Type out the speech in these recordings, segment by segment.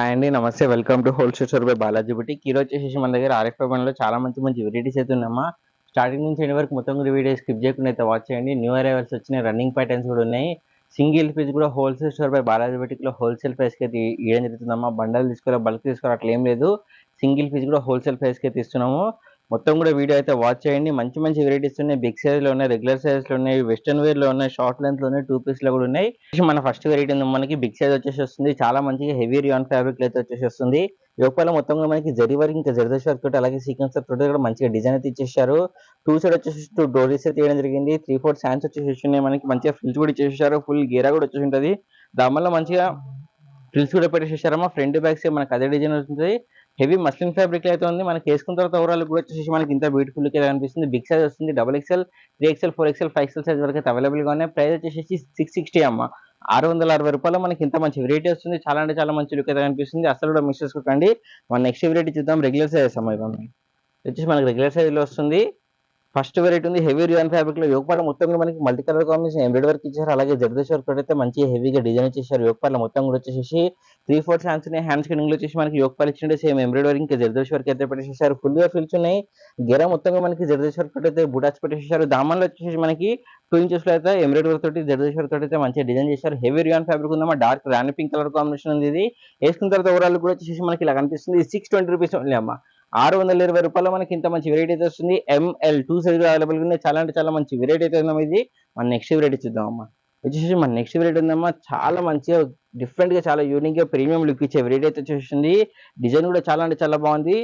అండి నమస్తే, welcome to wholesale store by Balaji boutique. ఈ రోజు వచ్చేసి మన దగ్గర ఆర్ఎఫ్ లో చాలా మంచి వెరైటీస్ అయితే ఉన్నామా. స్టార్టింగ్ నుంచి ఎండ్ వరకు మొత్తం కూడా వీడియో స్కిప్ చేయకుండా అయితే వాచ్ చేయండి. న్యూ అరైవల్స్ వచ్చినాయి, రన్నింగ్ ప్యాటర్న్స్ కూడా ఉన్నాయి. సింగిల్ పీస్ కూడా wholesale store by Balaji boutique లో హోల్సేల్ ప్రైస్ కి అయితే ఇవ్వడం జరుగుతుందమ్మా. బండల్ తీసుకోవాలి, బల్క్ తీసుకోవాలి అట్లా ఏం లేదు. సింగిల్ పీస్ కూడా హోల్సేల్ ప్రైస్ కి అయితే ఇస్తున్నాము. మొత్తం కూడా వీడియో అయితే వాచ్ చేయండి. మంచి వెరైటీస్ ఉన్నాయి. బిగ్ సైజ్ లో ఉన్నాయి, రెగ్యులర్ సైజ్ లో ఉన్నాయి, వెస్టర్న్ వేర్ లో ఉన్నాయి, షార్ట్ లెంత్ లో ఉన్నాయి, 2 పీస్ లో కూడా ఉన్నాయి. మన ఫస్ట్ వెరైటీ ఉంది, మనకి బిగ్ సైజ్ వచ్చేసి వస్తుంది. చాలా మంచిగా హెవీ రియాన్ ఫ్యాబ్రిక్ అయితే వచ్చేసి వస్తుంది. యోపాల మొత్తం కూడా మనకి జరీ వర్క్ ఇంకా జర్దోష్ వర్క్ తోటి అలాగే సీక్వెన్స్ తోటి కూడా మంచిగా డిజైన్ అయితే ఇచ్చేసారు. 2 సైడ్ వచ్చేసి 2 డోరీస్ అయితే వేయడం జరిగింది. 3/4 హ్యాండ్స్ వచ్చేసి ఉన్నాయి. మనకి మంచిగా ఫ్రిల్స్ కూడా ఇచ్చేసారు. ఫుల్ గేరా కూడా వచ్చేసి ఉంటుంది. దానివల్ల మంచిగా ఫ్రిల్స్ కూడా పెట్టేసేసారమ్మా. ఫ్రంట్ బ్యాక్ సైడ్ మనకి అదే డిజైన్ వస్తుంది. హెవీ మస్లిన్ ఫ్యాబ్రిక్ అయితే ఉంది. మనకి వేసుకున్న తర్వాత ఓవరాల్ కూడా వచ్చేసి మనకి ఇంత బ్యూటిఫుల్ గా కనిపిస్తుంది. బిగ్ సైజ్ వస్తుంది. XXL, 3XL, 4XL, 5XL size వరకు అయితే అవైలబుల్ గా ఉన్నాయి. ప్రైస్ వచ్చేసి 660 అమ్మ. 660 రూపాయలు మనకి ఇంత మంచి వెరైటీ వస్తుంది. చాలా అంటే చాలా మంచి లుక్ అయితే కనిపిస్తుంది. అసలు కూడా మిస్ చేసుకోకండి. మన నెక్స్ట్ వెరైటీ చూద్దాం. రెగ్యులర్ సైజ్ అమ్మ. ఇవన్నీ వచ్చేసి మనకి రెగ్యులర్ సైజ్ లో వస్తుంది. ఫస్ట్ వెరైటీ ఉంది హెవీ రియాన్ ఫ్యాబ్రిక్ లో. యోగపాల మొత్తం కూడా మనకి multi colour combination embroidery work ఇచ్చారు. అలాగే జర్దోష్ వర్క్ అయితే మంచి హెవీగా డిజైన్ ఇచ్చేసారు. యోగపాల మొత్తం కూడా వచ్చేసి 3/4 హ్యాండ్స్ ఉన్నాయి. హ్యాండ్స్ కింద వచ్చేసి మనకి యోగపాల ఇచ్చిండే సేమ్ ఎంబ్రాయిడరీ ఇంకా జర్దోష్ వర్క్ అయితే పెట్టేసేసారు. ఫుల్ గా ఫిల్స్ ఉన్నాయి. గెర మొత్తంగా మనకి జర్దోష్ వర్క్ అయితే బుటాస్ పెట్టేసేసారు. దామన్లో వచ్చేసి మనకి 2 ఇంచెస్ లో అయితే ఎంబ్రాయిడరీ వర్క్ తోటి జర్దోష్ వర్క్ అయితే మంచిగా డిజైన్ చేశారు. హెవీ రియాన్ ఫ్యాబ్రిక్ ఉందమ్మా. డార్క్ రాణి పింక్ కలర్ కాంబినేషన్ ఉంది. ఇది వేసుకున్న తర్వాత ఓవరాల్ కూడా వచ్చేసి మనకి ఇలా కనిపిస్తుంది. 620 రూపీస్ ఓన్లీ అమ్మా. 620 రూపాయలు మనకి ఇంత మంచి వెరైటీ అయితే వస్తుంది. ML 2 సైజ్ అవైలబుల్ ఉన్నాయి. చాలా అంటే చాలా మంచి వెరైటీ అయితే ఉందమ్మా. ఇది మన నెక్స్ట్ వెరైటీ చూద్దాం అమ్మా. వచ్చేసి మన నెక్స్ట్ వెరైటీ ఉందమ్మా. చాలా మంచిగా డిఫరెంట్ గా చాలా యూనిక్ గా ప్రీమియం లుక్ ఇచ్చే వెరైటీ అయితే వచ్చేసింది. డిజైన్ కూడా చాలా అంటే చాలా బాగుంది.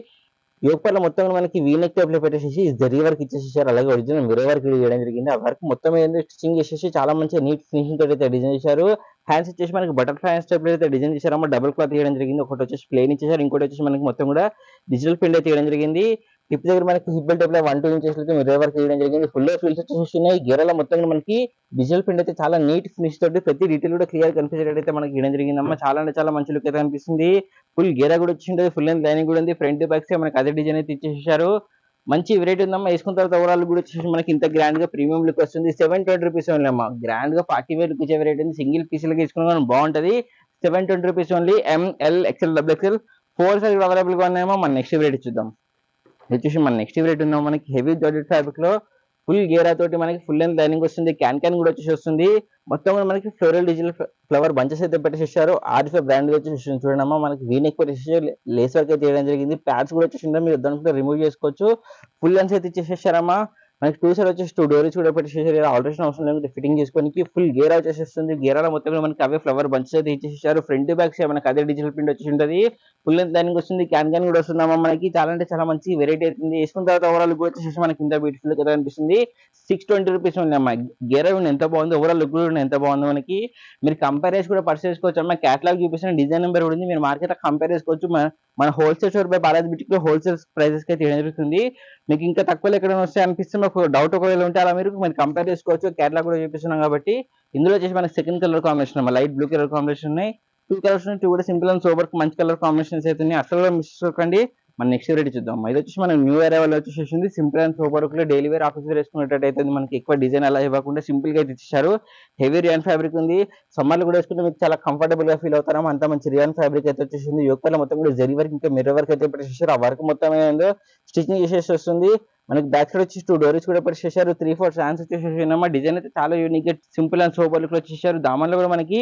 యోగపాల మొత్తం మనకి వీనెక్ టైప్ లో పెట్టేసి జరీ వర్క్ ఇచ్చేసేసారు. అలాగే ఒరిజినల్ మిర్రర్ వర్క్ చేయడం జరిగింది. ఆ వర్క్ మొత్తం ఏంటంటే స్టిచింగ్ చేసేసి చాలా మంచిగా నీట్ ఫినిషింగ్ తోటి అయితే డిజైన్ చేశారు. హ్యాండ్స్ వచ్చేసి మనకి బటర్ఫ్లై హ్యాండ్స్ టైప్ లో అయితే డిజైన్ చేశారమ్మా. డబుల్ క్లాత్ చేయడం జరిగింది. ఒకటి వచ్చేసి ప్లేన్ ఇచ్చేసారు. ఇంకోటి వచ్చేసి మనకి మొత్తం కూడా డిజిటల్ ప్రింట్ అయితే చేయడం జరిగింది. టిప్ దగ్గర మనకి హిబ్బల్ టైప్ లో 1-2 ఇంచెస్ అయితే మిర్రర్ వర్క్ చేయడం జరిగింది. ఫుల్ ఫిల్స్ వచ్చేసి ఉన్నాయి. గేరల మొత్తం మనకి డిజిటల్ ప్రింట్ అయితే చాలా నీట్ ఫినిష్ తోటి ప్రతి డీటెయిల్ కూడా క్లియర్ కనిపించేటట్టు అయితే మనకి చేయడం జరిగిందమ్మా. చాలా అంటే చాలా మంచి లుక్ అయితే కనిపిస్తుంది. ఫుల్ గేరా కూడా వచ్చి ఉంటుంది. ఫుల్ అండ్ లైనింగ్ కూడా ఉంది. ఫ్రంట్ బ్యాక్ సైడ్ మనకి అదే డిజైన్ అయితే ఇచ్చేసారు. మంచి వెరైటీ ఉందమ్మా. వేసుకున్న తర్వాత ఓవరాల్ కూడా వచ్చేసి మనకి ఇంత గ్రాండ్ గా ప్రీమియం లుక్ వస్తుంది. 720 రూపీస్ ఓన్లీ అమ్మా. గ్రాండ్ గా పార్టీ వేర్ లుక్ ఇచ్చే వెరైటీ ఉంది. సింగిల్ పీస్ లుక్ తీసుకున్నా బాగుంటది. 720 rupees only. ML, XL, XXL 4 size available గా ఉన్నాయమ్మా. మన నెక్స్ట్ వెరైటీ చూద్దాం. వచ్చేసి మన నెక్స్ట్ వెరైటీ ఉందాం. మనకి హెవీ జార్జెట్ ఫ్యాబ్రిక్ లో ఫుల్ గేరా తోటి మనకి ఫుల్ అండ్ లైనింగ్ వస్తుంది. క్యాన్ కూడా వచ్చేసి వస్తుంది. మొత్తం కూడా మనకి ఫ్లోరల్ డిజిటల్ ఫ్లవర్ బంచెస్ అయితే పెట్టేసేసారు. ఆర్ఫే బ్రాండ్ వచ్చేసి చూడమ్మా. మనకి వీనెక్ పెట్టేసి లేస్ వర్క్ అయితే చేయడం జరిగింది. ప్యాడ్స్ కూడా వచ్చేసి మీరు దాంట్లో రిమూవ్ చేసుకోవచ్చు. ఫుల్ లెన్స్ అయితే ఇచ్చేసేసారమ్మా. మనకి 2 సైడ్ వచ్చేసి 2 డోరీస్ కూడా పెట్టేసేసారు. ఆల్టరేషన్ అవసరం లేకపోతే ఫిట్టింగ్ చేసుకోనికి ఫుల్ గేరా వచ్చేసేస్తుంది. గేరాలో మొత్తం మనకి అవే ఫ్లవర్ బంచెస్ అయితే ఇచ్చేసేసారు. ఫ్రంట్ బ్యాక్ సైడ్ మనకి అదే డిజిటల్ ప్రింట్ వచ్చేసి ఉంటుంది. ఫుల్ లెంత్ లైనింగ్ వస్తుంది. క్యాన్ కూడా వస్తుందమ్మా. మనకి చాలా అంటే చాలా మంచి వెరైటీ అవుతుంది. వేసుకున్న తర్వాత ఓవరాల్ కూడా వచ్చేసి మనకి ఇంత బ్యూటిఫుల్ గా అనిపిస్తుంది. 620 రూపీస్ ఉంది అమ్మా. గేరా ఎంత బాగుంది. ఓవరాల్ లుక్ కూడా ఎంత బాగుంది. మనకి మీరు కంపేర్ చేసి కూడా పర్చేస్ చేసుకోవచ్చు అమ్మా. క్యాటలాగ్ చూపిస్తున్న డిజైన్ నెంబర్ కూడా ఉంది. మీరు మార్కెట్ కంపేర్ చేసుకోవచ్చు. మన wholesale store by Balaji boutique లో హోల్సేల్ ప్రైసెస్ కి జరుగుతుంది. మీకు ఇంకా తక్కువలో ఎక్కడ వస్తాయి అనిపిస్తే మాకు డౌట్ ఒకవేళ ఉంటే అలా మీరు కంపేర్ చేసుకోవచ్చు. క్యాటలాగ్ కూడా చూపిస్తున్నాం కాబట్టి. ఇందులో వచ్చేసి మనకి second colour combination light blue colour combination ఉన్నాయి. 2 కలర్స్ ఉన్నాయి. 2 కూడా సింపుల్ అండ్ సోబర్ మంచి కలర్ కాంబినేషన్స్ అయితే ఉన్నాయి. అసలు మిస్ చేసుకోకండి. మన నెక్స్ట్ వెరైటీ చూద్దాం. ఇది వచ్చేసి మన న్యూ అరైవల్ వచ్చేసి సింపుల్ అండ్ సోబర్ లో డైలీ వేర్ ఆఫీస్ వేర్ వేసుకున్నట్టు అయితే మనకి ఎక్కువ డిజైన్ అలా ఇవ్వకుండా సింపుల్ గా అయితే ఇచ్చేసారు. హెవీ రియాన్ ఫ్యాబ్రిక్ ఉంది. సమ్మర్ లో కూడా వేసుకుంటే మీకు చాలా కంఫర్టబుల్ గా ఫీల్ అవుతారా. అంత మంచి రియాన్ ఫ్యాబ్రిక్ అయితే వచ్చేసింది. యోగపాల మొత్తం కూడా జరీ వర్క్ ఇంకా మిర్రర్ వర్క్ అయితే పెట్టేసారు. ఆ వర్క్ మొత్తం ఏందో స్టిచింగ్ చేసేసి వస్తుంది. మనకి బ్యాక్ సైడ్ వచ్చి 2 డోరీస్ కూడా పెట్టేసారు. 3/4 హ్యాండ్స్ వచ్చేసేమా. డిజైన్ అయితే చాలా యూనిక్ గా సింపుల్ అండ్ సోబర్ లుక్ లో వచ్చేసారు. దామన్లో కూడా మనకి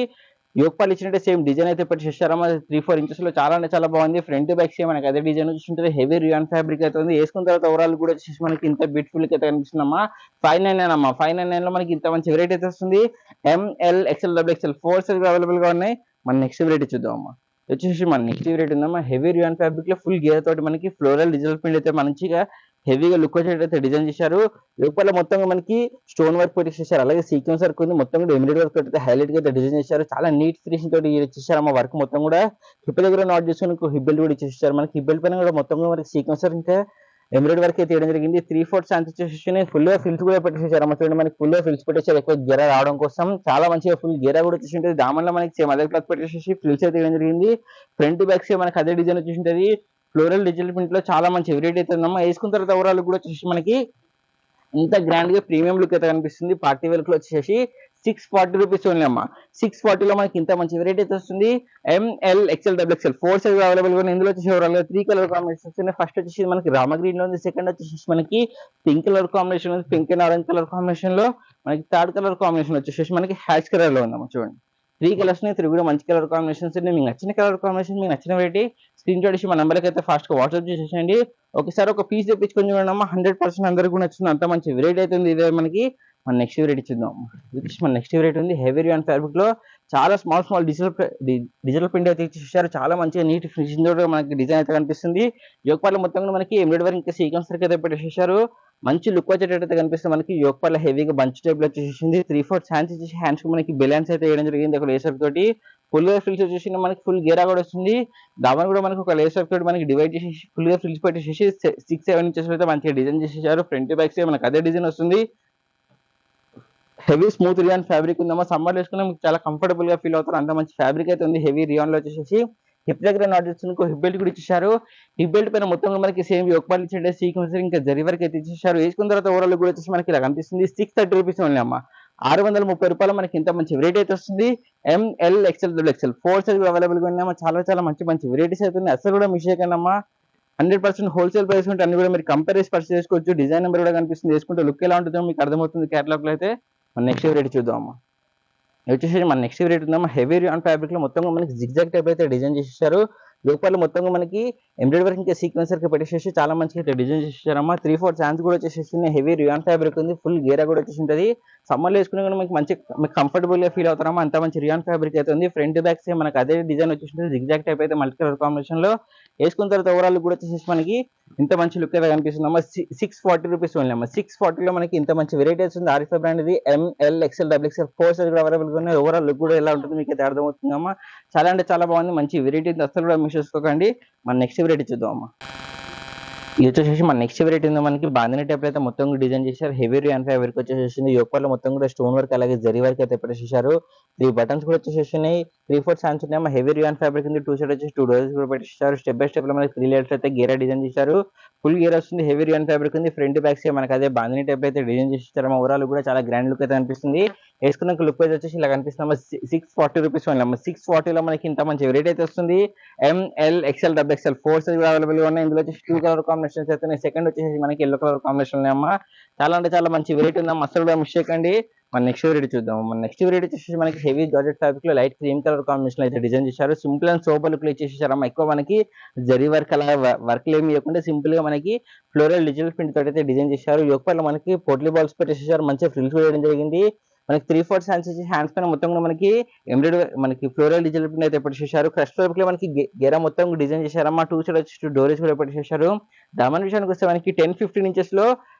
యోగపాలు ఇచ్చినట్టే సేమ్ డిజైన్ అయితే పెట్టేసారమ్మా. 3-4 ఇంచెస్ లో చాలా అంటే చాలా బాగుంది. ఫ్రంట్ బ్యాక్ సేమ్ మనకి అదే డిజైన్ వచ్చి హెవీ రియాన్ ఫ్యాబ్రిక్ అయితే ఉంది. వేసుకున్న తర్వాత ఓవరాల్ కూడా వచ్చేసి మనకి ఇంత బ్యూటిఫుల్ అయితే కనిపిస్తుందమ్మా. 599 అమ్మా. 599 లో మనకి ఇంత మంచి వెరైటీ అయితే వస్తుంది. ML, XL, XXL 4 size available గా ఉన్నాయి. మన నెక్స్ట్ వెరైటీ చూద్దాం అమ్మా. వచ్చేసి మన నెక్స్ట్ వెరైటీ ఉందమ్మా. హెవీ రియాన్ ఫ్యాబ్రిక్ లో ఫుల్ గేర్ తోటి మనకి ఫ్లోరల్ డిజిటల్ ప్రింట్ అయితే మంచిగా హెవీగా లుక్ వచ్చేటైతే డిజైన్ చేశారు. లోపల మొత్తం మనకి స్టోన్ వర్క్ పెట్టేసేసారు. అలాగే సీక్వెన్స్ వర్క్ ఉంది. మొత్తం కూడా ఎంబ్రాయిడరీ వర్క్ అయితే హైలైట్ గా అయితే డిజైన్ చేశారు. చాలా నీట్ ఫినిషింగ్ తోటి ఇచ్చేసారు. అమ్మ వర్క్ మొత్తం కూడా హిప్ దగ్గర నాట్ చేసుకుని హిబ్బెల్ కూడా ఇచ్చేసారు. మనకి హిబ్బెల్ పైన కూడా మొత్తం కూడా మనకి సీక్వెన్స్ వర్క్ ఇంకా ఎంబ్రాయిడరీ వర్క్ అయితే చేయడం జరిగింది. 3/4 హ్యాండ్స్ వచ్చేసి ఫుల్ గా ఫిల్స్ కూడా పెట్టేసారు. అమ్మ చూడండి మనకి ఫుల్ గా ఫిల్స్ పెట్టేసారు. ఎక్కువ గెర రావడం కోసం చాలా మంచిగా ఫుల్ గెర కూడా వచ్చేసి ఉంటుంది. దామన్లో మనకి సేమ్ అదే క్లాత్ పెట్టేసి ఫిల్స్ అయితే చేయడం జరిగింది. ఫ్రంట్ బ్యాక్ సైడ్ మనకి అదే డిజైన్ వచ్చేసి ఉంటుంది. ఫ్లోరల్ డిజిటల్ ప్రింట్ లో చాలా మంచి వెరైటీ అయితే ఉందమ్మా. వేసుకున్న తర్వాత ఓవరాల్ కూడా వచ్చేసి మనకి ఇంత గ్రాండ్ గా ప్రీమియం లుక్ అయితే కనిపిస్తుంది. పార్టీ వేర్ లో వచ్చేసి 640 రూపీస్ ఓన్లీ అమ్మా. 640లో మనకి ఇంత మంచి వెరైటీ అయితే వస్తుంది. M L XL double XL 4 size available గా. ఇందులో వచ్చేసి ఓవరాల్ గా 3 కలర్ కాంబినేషన్స్ ఉన్నాయి. ఫస్ట్ వచ్చేసి మనకి రామ గ్రీన్ లో ఉంది, సెకండ్ వచ్చేసి మనకి పింక్ కలర్ కాంబినేషన్ ఉంది, pink and orange colour combination లో. మనకి థర్డ్ కలర్ కాంబినేషన్ వచ్చేసి మనకి హ్యాష్ కలర్ లో ఉందమ్మా. చూడండి 3 కలర్స్ ని 3 కూడా మంచి కలర్ కాంబినేషన్స్. మీకు నచ్చిన కలర్ కాంబినేషన్, మీకు నచ్చిన వెరైటీ స్క్రీన్ షాట్ ఇచ్చి మన నెంబర్కి అయితే ఫాస్ట్ గా వాట్సాప్ చేసేయండి. ఒకసారి ఒక పీస్ తెప్పించుకొని చూడండి అమ్మా, 100% అందరికీ కూడా నచ్చింది. అంత మంచి వెరైటీ అయితే ఉంది. ఇదే మనకి మన నెక్స్ట్ వెరైటీ చూద్దాం. మన నెక్స్ట్ వెరైటీ ఉంది హెవీ రియాన్ ఫ్యాబ్రిక్ లో. చాలా స్మాల్ డిజిటల్ ప్రింట్ అయితే ఇచ్చేసారు. చాలా మంచిగా నీట్ ఫినిషింగ్ తోటి మనకి డిజైన్ అయితే కనిపిస్తుంది. యోగపాల మొత్తం కూడా మనకి ఎంబ్రాయిడరీ వర్క్ ఇంకా సీక్వెన్స్ వర్క్ అయితే పెట్టేసేసారు. మంచి లుక్ వచ్చేటట్టు కనిపిస్తుంది. మనకి యోగపాల హెవీగా బంచ్ టైప్ లో వచ్చేసింది. 3/4 హ్యాండ్స్ ఇచ్చేసి హ్యాండ్స్ కి మనకి బెలెన్స్ అయితే వేయడం జరిగింది ఒక లేసర్ తోటి. ఫుల్ గా ఫ్రిల్స్ వచ్చేసి మనకి ఫుల్ గేరా కూడా వస్తుంది. దామన్ కూడా మనకి ఒక లేసర్ తోటి మనకి డివైడ్ చేసి ఫుల్ గా ఫ్రిల్స్ పెట్టేసి 6-7 ఇంచెస్ అయితే మంచిగా డిజైన్ చేసేసారు. ఫ్రంట్ బ్యాక్ సైడ్ మనకి అదే డిజైన్ వస్తుంది. హెవీ స్మూత్ రియాన్ ఫ్యాబ్రిక్ ఉందమ్మా. సమ్మర్ వేసుకున్నా మీకు చాలా కంఫర్టబుల్ గా ఫీల్ అవుతారు. అంత మంచి ఫ్యాబ్రిక్ అయితే ఉంది. హెవీ రియాన్ లో వచ్చేసి హిప్ దగ్గర నాట్ చేస్తున్న హిప్ బెల్ట్ కూడా ఇచ్చేసారు. హిప్ బెల్ట్ పైన మొత్తం మనకి సేమ్ యోగపాల్ ఇచ్చే సీక్వెన్స్ ఇంకా జరీ వరకు అయితే ఇచ్చేసారు. వేసుకున్న తర్వాత ఓవరాల్ కూడా వచ్చేసి మనకి ఇలా కనిపిస్తుంది. 630 రూపీస్ ఓన్లీ అమ్మా. 630 రూపాయలు మనకి ఇంత మంచి వెరైటీ అయితే వస్తుంది. M L XL double XL 4 size available గా ఉన్నాయమ్మా. చాలా మంచి వెరైటీస్ అయితే ఉన్నాయి. అసలు కూడా మిస్ చేయకండి అమ్మా. 100% హోల్సేల్ ప్రైస్ ఉంటే అన్ని కూడా మీరు కంపేర్ చేసి పర్చేస్ చేసుకోవచ్చు. డిజైన్ నెంబర్ కూడా కనిపిస్తుంది. వేసుకుంటే లుక్ ఎలా ఉంటుందో మీకు అర్థమవుతుంది. కేటలాగ్ లో అయితే మన నెక్స్ట్ వెరైటీ చూద్దాం అమ్మా. వచ్చేసి మన నెక్స్ట్ వెరైటీ ఉందమ్మా. హెవీ రియాన్ ఫ్యాబ్రిక్ లో మొత్తం మనకి జిగ్జాగ్ టైప్ అయితే డిజైన్ చేసేసారు. లోపల మొత్తం మనకి ఎంబ్రాయిడరీ వర్క్ ఇంకా సీక్వెన్స్ వర్క్ పెట్టేసి చాలా మంచిగా డిజైన్ చేసేసారమ్మా. 3/4 హ్యాండ్స్ కూడా వచ్చేసి హెవీ రియాన్ ఫ్యాబ్రిక్ ఉంది. ఫుల్ గేరా కూడా వచ్చేసి ఉంటుంది. సమ్మర్ లో వేసుకునే కూడా మీకు మంచి కంఫర్టబుల్ గా ఫీల్ అవుతారమ్మా. అంత మంచి రియాన్ ఫ్యాబ్రిక్ అయితే ఉంది. ఫ్రంట్ బ్యాక్ సైడ్ మనకి అదే డిజైన్ వచ్చేసి జిగ్జాగ్ టైప్ అయితే మల్టీ కలర్ కాంబినేషన్ లో. వేసుకున్న తర్వాత ఓవరాల్ కూడా వచ్చేసి మనకి ఇంత మంచి లుక్ అయితే కనిపిస్తుంది అమ్మా. 640 రూపీస్ ఓన్లీ అమ్మా. 640 లో మనకి ఇంత మంచి వెరైటీ వస్తుంది. ఆరిఫై బ్రాండ్ ఇది. M L XL double XL 4 size కూడా అవైలబుల్ గా ఉన్నాయి. ఓవరాల్ లుక్ కూడా ఎలా ఉంటుంది మీకు అయితే అర్థమవుతుంది అమ్మా. చాలా అంటే చాలా బాగుంది. మంచి వెరైటీ అసలు కూడా మిస్ చేసుకోకండి. మన నెక్స్ట్ వెరైటీ చూద్దాం అమ్మా. ఇది వచ్చేసి మన నెక్స్ట్ వెరైటీ ఉంది. మనకి బాందిని టైప్ అయితే మొత్తం డిజైన్ చేశారు. హెవీ రియాన్ ఫ్యాబ్రిక్ వచ్చేసి యోగపాల్లో మొత్తం కూడా స్టోన్ వర్క్ అలాగే జరీ వర్క్ అయితే పెట్టేసేసారు. 3 బటన్స్ కూడా వచ్చేసి 3/4 హ్యాండ్స్ ఉన్నాయి. హెవీ రియాన్ ఫ్యాబ్రిక్ ఉంది. 2 సైడ్ వచ్చేసి 2 డోర్స్ కూడా పెట్టేసారు. స్టెప్ బై స్టెప్ లో మనకి 3 లేయర్స్ అయితే గేరా డిజైన్ చేశారు. ఫుల్ గేర్ వస్తుంది. హెవీ రియాన్ ఫ్యాబ్రిక్ ఉంది. ఫ్రంట్ బ్యాక్ సైడ్ మనకి అదే బాందిని టైప్ అయితే డిజైన్ చేసేసారు. ఓవరాల్ కూడా చాలా గ్రాండ్ లుక్ అయితే అనిపిస్తుంది. వేసుకున్న లుక్ అయితే వచ్చేసి ఇలా కనిపిస్తుంది. 640 రూపీస్ ఓన్లీ. 640 లో మనకి ఇంత మంచి వెరైటీ అయితే వస్తుంది. M L XL double XL 4 size కూడా అవైలబుల్ గా ఉన్నాయి. ఇందులో వచ్చేసి 2 కలర్ కాంబినేషన్స్ అయితే సెకండ్ వచ్చేసి మనకి ఎల్లో కలర్ కాంబినేషన్ ఉన్నాయమ్మా. చాలా అంటే చాలా మంచి వెరైటీ ఉందమ్మా. అసలు కూడా మిస్ చేయకండి. మన నెక్స్ట్ వెరైటీ చూద్దాం. మన నెక్స్ట్ వెరైటీ వచ్చేసి మనకి హెవీ జార్జెట్ ఫ్యాబ్రిక్ లో లైట్ క్రీమ్ కలర్ కాంబినేషన్ అయితే డిజైన్ చేశారు. సింపుల్ అండ్ సూపర్ లుక్ లో ఇచ్చేసారమ్మా. ఎక్కువ మనకి జరీ వర్క్ అలా వర్క్ ఏమి ఇవ్వకుండా సింపుల్ గా మనకి ఫ్లోరల్ డిజిటల్ ప్రింట్ తోటి అయితే డిజైన్ చేశారు. యోగపాల్లో మనకి పోట్లీ బాల్స్ పెట్టేసేసారు. మంచిగా ఫ్రిల్స్ వేయడం జరిగింది. మనకి 3/4 హ్యాండ్స్ ఇచ్చి హ్యాండ్స్ పైన మొత్తం కూడా మనకి ఎంబ్రాయిడరీ మనకి ఫ్లోరల్ డిజిటల్ ప్రింట్ అయితే పెట్టేసేసారు. క్రష్ వర్క్ లో మనకి గెరా మొత్తం డిజైన్ చేశారమ్మా. 2 సైడ్ వచ్చి 2 డోరేజ్ కూడా పెట్టేసేసారు. దామన్ విషయానికి వస్తే మనకి 10-15 ఇంచెస్ లో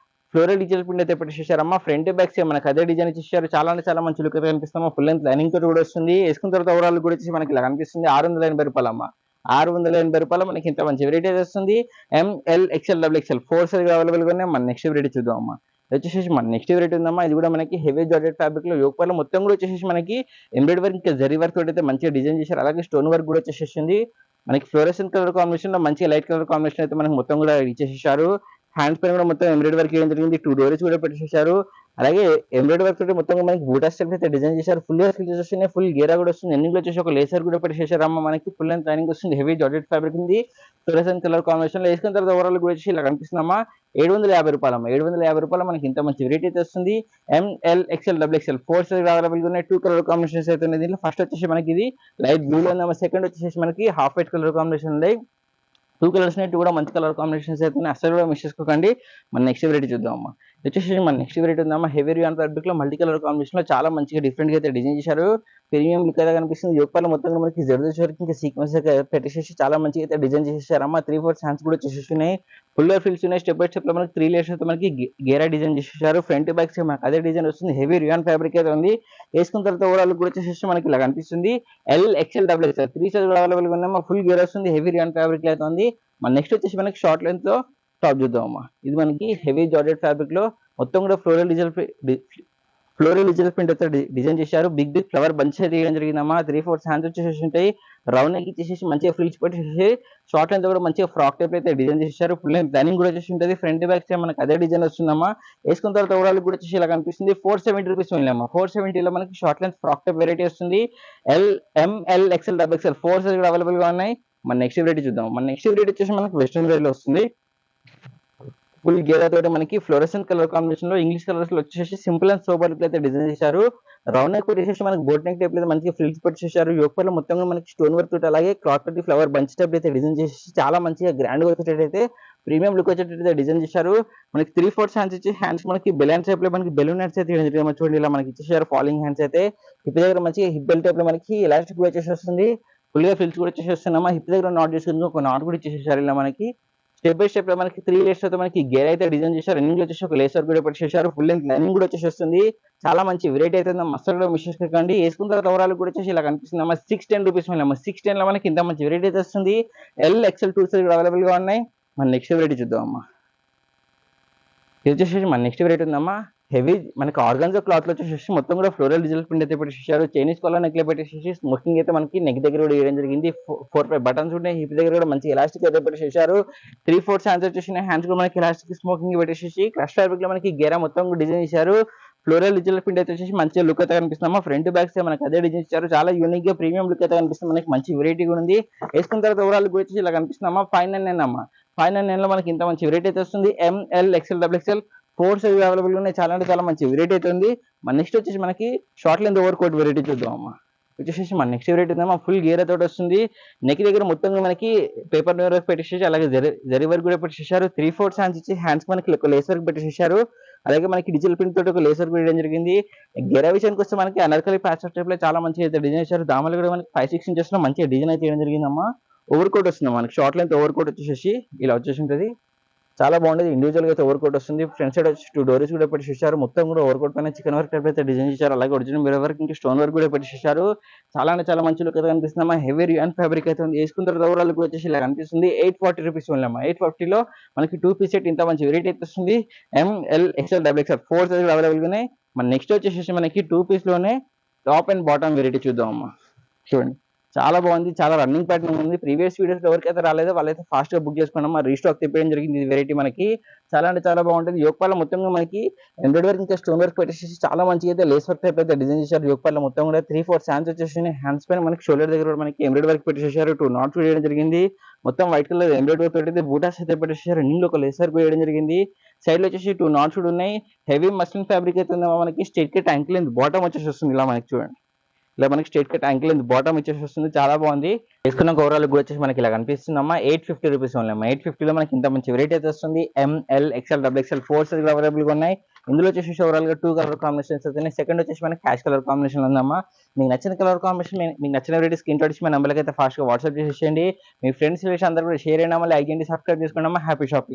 ఫ్లోరల్ డిజిటల్ ప్రింట్ అయితే పెట్టేసేసారమ్మా. ఫ్రంట్ బ్యాక్ సైడ్ మనకి అదే డిజైన్ ఇచ్చేసారు. చాలా అంటే చాలా మంచి లుక్ అయితే కనిపిస్తామా. ఫుల్ లెంత్ లైనింగ్ తోటి కూడా వస్తుంది. వేసుకున్న తర్వాత ఓవరాల్ కూడా వచ్చేసి మనకి ఇలా కనిపిస్తుంది. 680 రూపాయలు అమ్మా. 680 రూపాయలు మనకి ఇంత మంచి వెరైటీ అయితే వస్తుంది. M L XL double XL 4 size available గా ఉన్నాయి. మన నెక్స్ట్ వెరైటీ చూద్దాం అమ్మా. వచ్చేసి మన నెక్స్ట్ వెరైటీ ఉందమ్మా. ఇది కూడా మనకి హెవీ జార్జెట్ ఫ్యాబ్రిక్ లో యోగపాల్లో మొత్తం కూడా వచ్చేసి మనకి ఎంబ్రాయిడరీ వర్క్ ఇంకా జరీ వర్క్ తోటి అయితే మంచిగా డిజైన్ చేశారు. అలాగే స్టోన్ వర్క్ కూడా వచ్చేసింది. మనకి ఫ్లోరెసెంట్ కలర్ కాంబినేషన్ లో మంచిగా లైట్ కలర్ కాంబినేషన్ అయితే మనకి మొత్తం కూడా ఇచ్చేసేసారు. హ్యాండ్స్ పైన కూడా మొత్తం ఎంబ్రాయిడరీ వర్క్ చేయడం జరిగింది. 2 డోర్స్ కూడా పెట్టేసేసారు. అలాగే ఎంబ్రాయిడరీ వర్క్ తోటి మొత్తం మనకి బూటా స్టెప్ అయితే డిజైన్ చేశారు. ఫుల్ ఫీచర్స్ వస్తున్నాయి. ఫుల్ గేరా కూడా వస్తుంది. ఎండింగ్ లో వచ్చేసి ఒక లేసర్ కూడా పెట్టేసేసారు అమ్మ. మనకి ఫుల్ అండ్ ట్రైనింగ్ వస్తుంది. హెవీ జార్జెట్ ఫ్యాబ్రిక్ ఉంది. ఫ్లోరెసెంట్ కలర్ కాంబినేషన్ లో వేసుకున్న తర్వాత ఓవరాల్ కూడా వచ్చి ఇలా కనిపిస్తుందమ్మా. 750 రూపాయలు అమ్మ. 750 రూపాయలు మనకి ఇంత మంచి వెరైటీ అయితే వస్తుంది. M L XL double XL 4 size available గా ఉన్నాయి. 2 కలర్ కాంబినేషన్స్ అయితే ఉన్నాయి. దీంట్లో ఫస్ట్ వచ్చేసి మనకి ఇది లైట్ బ్లూ లో ఉందమ్మా. సెకండ్ వచ్చేసి మనకి హాఫ్ వైట్ కలర్ కాంబినేషన్ ఉంది. 2 కలర్స్ కూడా మంచి కలర్ కాంబినేషన్స్ అయితే అసలు కూడా మిస్ చేసుకోకండి. మన నెక్స్ట్ వెరైటీ చూద్దాం అమ్మా. వచ్చేసి మన నెక్స్ట్ వెరైటీ ఉందమ్మా. హెవీ రియాన్ ఫ్యాబ్రిక్ లో మల్టీ కలర్ కాంబినేషన్ లో చాలా మంచిగా డిఫరెంట్ గా అయితే డిజైన్ చేశారు. ప్రీమియం లుక్ అయితే కనిపిస్తుంది. యోగపాల్లో మొత్తం మనకి జర్దోసి వర్క్ ఇంకా సీక్వెన్స్ పెట్టేసి చాలా మంచిగా అయితే డిజైన్ చేసేసారమ్మా. 3/4 హ్యాండ్స్ కూడా వచ్చేస్తున్నాయి. ఫుల్ ఫిల్స్ ఉన్నాయి. స్టెప్ బై స్టెప్ లో మనకి 3 లేయర్స్ అయితే మనకి గేరా డిజైన్ చేసేసారు. ఫ్రంట్ బ్యాక్ సైడ్ మనకి అదే డిజైన్ వస్తుంది. హెవీ రియాన్ ఫ్యాబ్రిక్ అయితే ఉంది. వేసుకున్న తర్వాత ఓవరాల్ కూడా వచ్చేసి మనకి ఇలా కనిపిస్తుంది. L XL double XL 3 size available గా ఉన్నాయి. ఫుల్ గేర్ వస్తుంది. హెవీ రియాన్ ఫ్యాబ్రిక్ అయితే ఉంది. మన నెక్స్ట్ వచ్చేసి మనకి షార్ట్ లెంత్ లో టాప్ చూద్దాం అమ్మా. ఇది మనకి హెవీ జార్జెట్ ఫ్యాబ్రిక్ లో మొత్తం కూడా ఫ్లోరల్ ఫ్లోరల్ డిజిటల్ ప్రింట్ అయితే డిజైన్ చేశారు. బిగ్ ఫ్లవర్ బంచ్ అయితే తీయడం జరిగిందమ్మా. 3/4 హ్యాండ్స్ వచ్చేసి ఉంటాయి. రౌండ్ నెక్ ఇచ్చేసి మంచిగా ఫ్రిల్స్ పెట్టేసి షార్ట్ లెంత్ కూడా మంచిగా ఫ్రాక్ టైప్ అయితే డిజైన్ చేశారు. ఫుల్ లెంత్ లైనింగ్ కూడా వచ్చేసి ఉంటుంది. ఫ్రంట్ బ్యాక్ సైడ్ మనకి అదే డిజైన్ వస్తుందమ్మా. వేసుకున్న తర్వాత ఓవరాల్ కూడా వచ్చేసి ఇలా కనిపిస్తుంది. 470 రూపీస్ ఓన్లీ. 470లో మనకి short length frock type variety వస్తుంది. ML XL XXL 4 సైజ్ కూడా అవైలబుల్ గా ఉన్నాయి. మన నెక్స్ట్ వెరైటీ చూద్దాం. మన నెక్స్ట్ వెరైటీ వచ్చేసి మనకి వెస్ట్రన్ వేర్ లో వస్తుంది. ఫుల్ గేరా తోటి మనకి ఫ్లోరెసెంట్ కలర్ కాంబినేషన్ లో ఇంగ్లీష్ కలర్స్ లో వచ్చేసి సింపుల్ అండ్ సోబర్ లుక్ అయితే డిజైన్ చేశారు. రౌండ్ నెక్ వచ్చేసి మనకి బోట్ నెక్ టైప్ అయితే మంచిగా ఫ్రిల్స్ పెట్టేశారు. యోగపర్ లో మొత్తం మనకి స్టోన్ వర్క్ తోటి అలాగే క్లాత్ తోటి ఫ్లవర్ బంచ్ టైప్ అయితే డిజైన్ చేసి చాలా మంచిగా గ్రాండ్ గా వచ్చేటైతే ప్రీమియం లుక్ వచ్చేటైతే డిజైన్ చేశారు. మనకి 3/4 హ్యాండ్స్ ఇచ్చి హ్యాండ్స్ మనకి బెలూన్ టైప్ లో మనకి బెలూన్ హ్యాండ్స్ అయితే చూడండి ఇలా మనకి ఇచ్చేసారు. ఫాలింగ్ హ్యాండ్స్ అయితే హిప్ దగ్గర మంచిగా హిప్ బెల్ట్ టైప్ లో మనకి ఎలాస్టిక్ వచ్చేసి వస్తుంది. ఫుల్ గా ఫ్రిల్స్ కూడా వచ్చేసి వస్తున్నామా. హిప్ దగ్గర నాట్ చేసుకుంది ఒక నాట్ కూడా ఇచ్చేసారు. ఇలా మనకి స్టెప్ బై స్టెప్ లో మనకి 3 లేయర్స్ అయితే మనకి గేర్ అయితే డిజైన్ చేశారు. రన్నింగ్ వచ్చేసి ఒక లేసర్ కూడా పెట్టేశారు. ఫుల్ లెంత్ లైనింగ్ కూడా వచ్చేసి వస్తుంది. చాలా మంచి వెరైటీ అయితే మస్తు కూడా మిషన్స్ కండి. వేసుకున్న తర్వాత ఓవరాల్ కూడా వచ్చేసి ఇలా కనిపిస్తుంది అమ్మా. 610 రూపీస్ 610 లో మనకి ఇంత మంచి వెరైటీ అయితే వస్తుంది. LXL 2 సైజ్ కూడా అవైలబుల్ గా ఉన్నాయి. మన నెక్స్ట్ వెరైటీ చూద్దాం అమ్మా. ఇది వచ్చేసి మన నెక్స్ట్ వెరైటీ ఉందమ్మా. హెవీ మనకి ఆర్గాన్జా క్లాత్ లో వచ్చేసి మొత్తం కూడా ఫ్లోరల్ డిజిటల్ ప్రింట్ అయితే పెట్టేసారు. చైనీస్ కాలర్ నెక్ లో పెట్టేసి స్మోకింగ్ అయితే మనకి నెక్ దగ్గర కూడా వేయడం జరిగింది. 4-5 బటన్స్ ఉన్నాయి. హిప్ దగ్గర కూడా మంచి ఎలాస్టిక్ అయితే పెట్టేసారు. 3/4 హ్యాండ్స్ వచ్చేసి హ్యాండ్స్ కూడా మనకి ఎలాస్టిక్ స్మోకింగ్ పెట్టేసి క్రష్ ఫ్యాబ్రిక్ లో మనకి గేరా మొత్తం డిజైన్ చేశారు. ఫ్లోరల్ డిజిటల్ ప్రింట్ అయితే వచ్చేసి మంచిగా లుక్ అయితే కనిపిస్తున్నామా. ఫ్రంట్ బ్యాక్ సైడ్ మనకి అదే డిజైన్ ఇచ్చారు. చాలా యూనిక్ గా ప్రీమియం లుక్ అయితే కనిపిస్తుంది. మనకి మంచి వెరైటీ కూడా ఉంది. వేసుకున్న తర్వాత ఓవరాల్ కూడా వచ్చేసి ఇలా కనిపిస్తున్నామా. 599 అమ్మా. 599 లో మనకి ఇంత మంచి వెరైటీ అయితే వస్తుంది. ML XL XXL 4 size available ఉన్నాయి. చాలా అంటే చాలా మంచి వెరైటీ అయితే ఉంది. మన నెక్స్ట్ వచ్చేసి మనకి short length over coat variety చూద్దాం అమ్మా. వచ్చేసి మన నెక్స్ట్ వెరైటీ ఉందమ్మా. ఫుల్ గేర్ తోటి వస్తుంది. నెక్ దగ్గర మొత్తం మనకి పేపర్ వర్క్ పెట్టేసి అలాగే జరీ వర్క్ కూడా పెట్టేసారు. 3/4 హ్యాండ్స్ ఇచ్చి హ్యాండ్స్ మనకి లేస్ వర్క్ పెట్టేసారు. అలాగే మనకి డిజిటల్ ప్రింట్ తోటి ఒక లేసర్ కూడా వేయడం జరిగింది. గెరా విషయానికి వస్తే మనకి అనార్కలి ప్యాచ్ టైప్ లో చాలా మంచిగా అయితే డిజైన్ చేశారు. దామలు కూడా మనకి 5-6 ఇంచెస్ లో మంచిగా డిజైన్ అయితే చేయడం జరిగిందమ్మా. ఓవర్ కోట్ వస్తుంది మనకి షార్ట్ లెంత్ ఓవర్ కోట్ వచ్చేసి ఇలా వచ్చేసి ఉంటుంది. చాలా బాగుండేది. ఇండివిజువల్ గా అయితే ఓవర్ కోట్ వస్తుంది. ఫ్రంట్ సైడ్ వచ్చి 2 డోరీస్ కూడా పెట్టేసారు. మొత్తం కూడా ఓవర్ కోట్ పైన చికెన్ వర్క్ టైప్ అయితే డిజైన్ చేశారు. అలాగే ఒరిజినల్ మిర్రర్ వర్క్ ఇంకా స్టోన్ వర్క్ కూడా పెట్టేసారు. చాలా అంటే చాలా మంచి లుక్ అయితే కనిపిస్తుందమ్మా. హెవీ రియాన్ ఫ్యాబ్రిక్ అయితే ఉంది. వేసుకున్న తర్వాత ఓవరాల్ కూడా వచ్చేసి ఇలా కనిపిస్తుంది. 840 రూపీస్ ఓన్లీ. 840 లో మనకి 2 పీస్ సెట్ ఇంత మంచి వెరైటీ అయితే వస్తుంది. ML XL XXL 4 size available గా ఉన్నాయి. మన నెక్స్ట్ వచ్చేసి మనకి 2 పీస్ లోనే టాప్ అండ్ బాటమ్ వెరైటీ చూద్దాం అమ్మా. చూడండి చాలా బాగుంది. చాలా రన్నింగ్ ప్యాటర్న్ ఉంది. ప్రీవియస్ వీడియోస్ ఎవరికైతే రాలేదో వాళ్ళైతే ఫాస్ట్ గా బుక్ చేసుకున్నాం. రీస్టాక్ తెప్పేయడం జరిగింది. ఈ వెరైటీ మనకి చాలా అంటే చాలా బాగుంటుంది. యోగపాల మొత్తంగా మనకి ఎంబ్రాయిడరీ వర్క్ ఇంకా స్టోన్ వర్క్ పెట్టేసి చాలా మంచిగా అయితే లేస్ వర్క్ టైప్ అయితే డిజైన్ చేశారు. యోగపాల మొత్తం కూడా 3/4 హ్యాండ్స్ వచ్చేసి హ్యాండ్స్ పైన మనకి షోల్డర్ దగ్గర కూడా మనకి ఎంబ్రాయిడరీ వర్క్ పెట్టేసారు. 2 నాట్స్ వేయడం జరిగింది. మొత్తం వైట్ కలర్ ఎంబ్రాయిడరీ వర్క్ అయితే బూటాస్ అయితే పెట్టేసారు. రన్నింగ్ లో ఒక లేస్ వర్క్ వేయడం జరిగింది. సైడ్ లో వచ్చేసి 2 నాట్స్ కూడా ఉన్నాయి. హెవీ మస్లిన్ ఫ్యాబ్రిక్ అయితే ఉందా మనకి. Straight cut ankle length bottom వచ్చేసి వస్తుంది. ఇలా మనకి చూడండి ఇలా మనకి straight cut ankle length bottom వచ్చేసి వస్తుంది. చాలా బాగుంది. వేసుకున్న ఓవరాల్ కూడా వచ్చేసి మనకి ఇలా కనిపిస్తుందమ్మా. 850 రూపీస్ ఓన్లీ. 850 లో మనకి ఇంత మంచి వెరైటీ అయితే వస్తుంది. ML XL XXL 4 size available గా ఉన్నాయి. ఇందులో వచ్చేసి ఓవరాల్ గా 2 కలర్ కాంబినేషన్స్ అయితే సెకండ్ వచ్చేసి మనకి క్యాష్ కలర్ కాంబినేషన్ ఉందమ్మా. మీకు నచ్చిన కలర్ కాంబినేషన్ మీకు నచ్చిన వెరైటీ స్క్రీన్ షాట్ ఇచ్చి మా నెంబర్కి అయితే ఫాస్ట్ గా వాట్సాప్ చేసేయండి. మీ ఫ్రెండ్స్ అందరూ కూడా షేర్ అయినా లైక్ చేయండి, సబ్స్క్రైబ్ చేసుకోండి. Happy shopping.